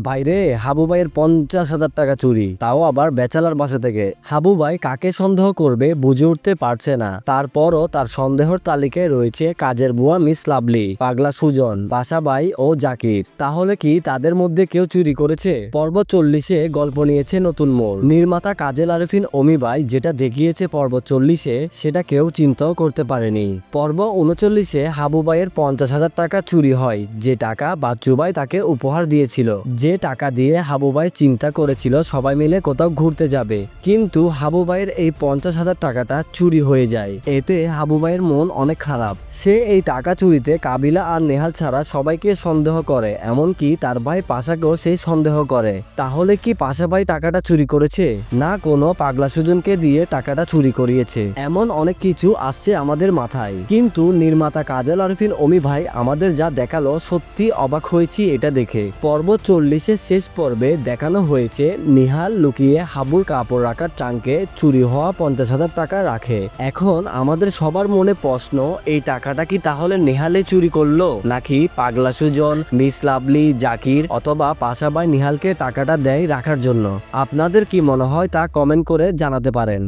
বাইরে হাবু ভাইয়ের 50,000 টাকা চুরি, তাও আবার ব্যাচেলার বাসা থেকে। হাবু ভাই কাকে সন্দেহ করবে বুঝে উঠতে পারছে না। তারপরও তার সন্দেহর তালিকায় রয়েছে কাজের বুয়া মিস লাভলি, পাগলা সুজন, বাসা ভাই ও জাকির। তাহলে কি তাদের মধ্যে কেউ চুরি করেছে? পর্ব 40-এ গল্প নিয়েছে নতুন মোড়। নির্মাতা কাজল আরেফিন অমি ভাই যেটা দেখিয়েছে পর্ব 40-এ সেটা কেউ চিন্তাও করতে পারেনি। পর্ব 39-এ হাবু ভাইয়ের 50,000 টাকা চুরি হয়, যে টাকা বাচ্চু ভাই তাকে উপহার দিয়েছিল, যে টাকা দিয়ে হাবু ভাই চিন্তা করেছিল সবাই মিলে কোথাও ঘুরতে যাবে। কিন্তু হাবু ভাইয়ের এই 50,000 টাকাটা চুরি হয়ে যায়। এতে হাবু ভাইয়ের মন অনেক খারাপ। সে এই টাকা চুরিতে কাবিলা আর নেহাল ছাড়া সবাইকে সন্দেহ করে, এমনকি তার ভাই পাশাকেও সেই সন্দেহ করে। তাহলে কি পাশা ভাই টাকাটা চুরি করেছে, না কোনো পাগলা সুজনকে দিয়ে টাকাটা চুরি করিয়েছে? এমন অনেক কিছু আসছে আমাদের মাথায়। কিন্তু নির্মাতা কাজল আরেফিন অমি ভাই আমাদের যা দেখালো সত্যি অবাক হয়েছি এটা দেখে। পর্ব 40-এর শেষ পর্বে দেখানো হয়েছে নিহাল লুকিয়ে হাবুর কাপড় রাখার ট্রাঙ্কে চুরি হওয়া 50,000 টাকা রাখে। এখন আমাদের সবার মনে প্রশ্ন, এই টাকাটা কি তাহলে নেহালে চুরি করলো, নাকি পাগলা সুজন, মিস লাভলি, জাকির অথবা পাশা ভাই নিহালকে টাকাটা দেয় রাখার জন্য? আপনাদের কি মনে হয় তা কমেন্ট করে জানাতে পারেন।